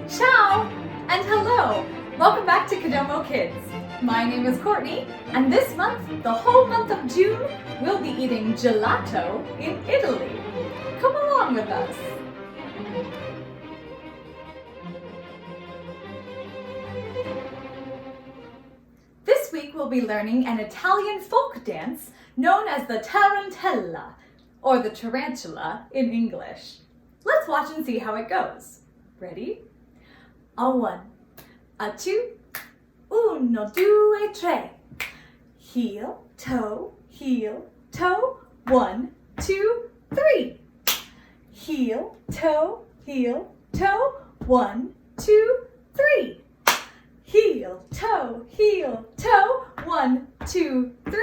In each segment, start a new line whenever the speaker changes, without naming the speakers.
Ciao and hello! Welcome back to Kodomo Kids. My name is Courtney, and this month, the whole month of June, we'll be eating gelato in Italy. Come along with us. This week we'll be learning an Italian folk dance known as the Tarantella, or the tarantula in English. Let's watch and see how it goes. Ready? A 1, a 2, 1, 2, 3. Heel, toe, 1, 2, 3. Heel, toe, 1, 2, 3. Heel, toe, 1, 2, 3.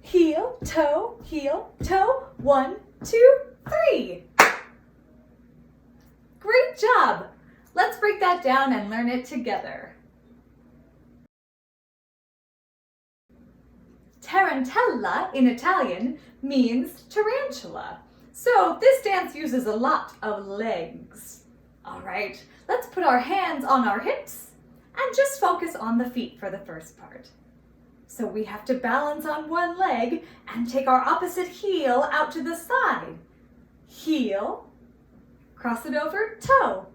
Heel, toe, 1, 2, 3. Great job! Let's break that down and learn it together. Tarantella in Italian means tarantula. So this dance uses a lot of legs. All right, let's put our hands on our hips and just focus on the feet for the first part. So we have to balance on one leg and take our opposite heel out to the side. Heel, cross it over, toe.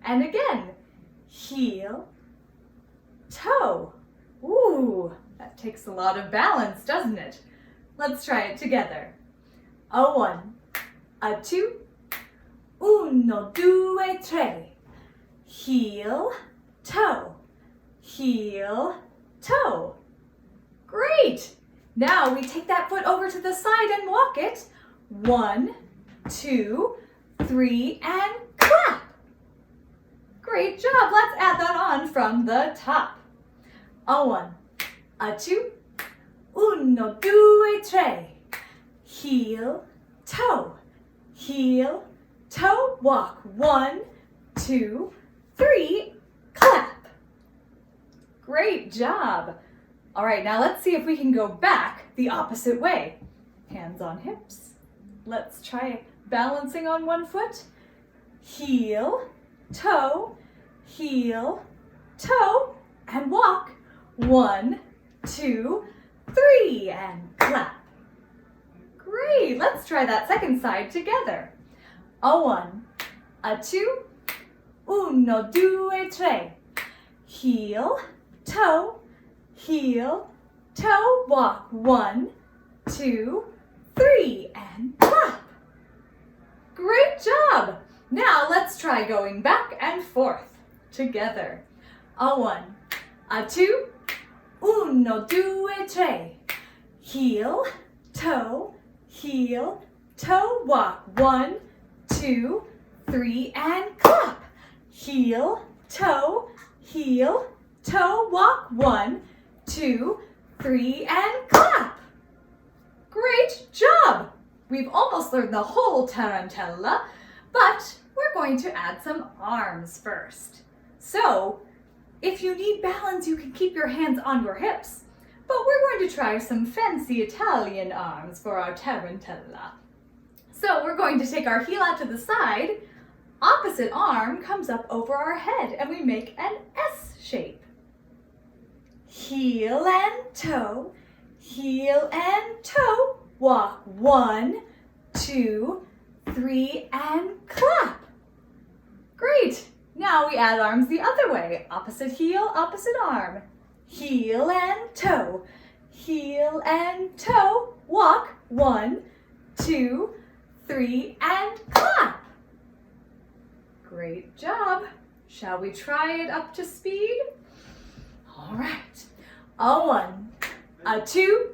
And again, heel, toe. Ooh, that takes a lot of balance, doesn't it? Let's try it together. A 1, a 2, 1, 2, 3. Heel, toe, Great! Now we take that foot over to the side and walk it. 1, 2, 3, and clap. Great job. Let's add that on from the top. A 1, a 2, 1, 2, 3. Heel, toe, walk. 1, 2, 3, clap. Great job. All right, now let's see if we can go back the opposite way. Hands on hips. Let's try balancing on one foot. Heel, toe, and walk. 1, 2, 3, and clap. Great, let's try that second side together. A 1, a 2, 1, 2, 3. Heel, toe, walk. 1, 2, 3, and clap. Great job! Now let's try going back and forth together. A 1, a 2, 1, 2, 3. Heel, toe, walk. 1, 2, 3, and clap. Heel, toe, walk. 1, 2, 3, and clap. Great job! We've almost learned the whole tarantella, but we're going to add some arms first. So, if you need balance, you can keep your hands on your hips, but we're going to try some fancy Italian arms for our tarantella. So we're going to take our heel out to the side, opposite arm comes up over our head, and we make an S shape. Heel and toe, walk. 1, 2, 3, and clap. Great! Now we add arms the other way. Opposite heel, opposite arm. Heel and toe, walk. 1, 2, 3, and clap. Great job. Shall we try it up to speed? All right. A 1, a 2,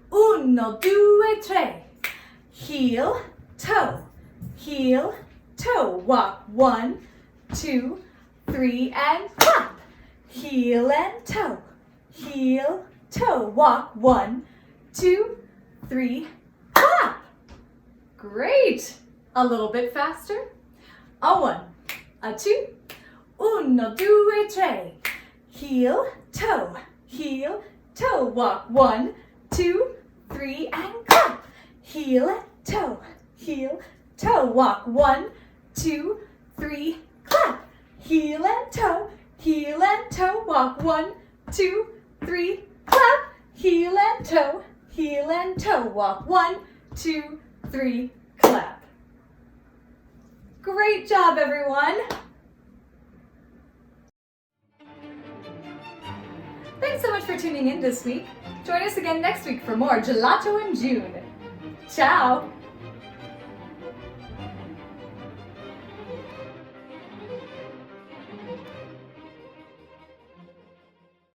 1, 2, 3. Heel, toe, walk. 1, 2, 3, and clap. Heel and toe, walk. 1, 2, 3, clap. Great! A little bit faster. A 1, a 2, 1, 2, 3. Heel, toe, walk. 1, 2, 3, and clap. Heel, toe, walk. 1, 2, 3, clap. Heel and toe, walk. 1, 2, 3, clap. Heel and toe, walk. 1, 2, 3, clap. Great job, everyone. Thanks so much for tuning in this week. Join us again next week for more Gelato in June. Ciao!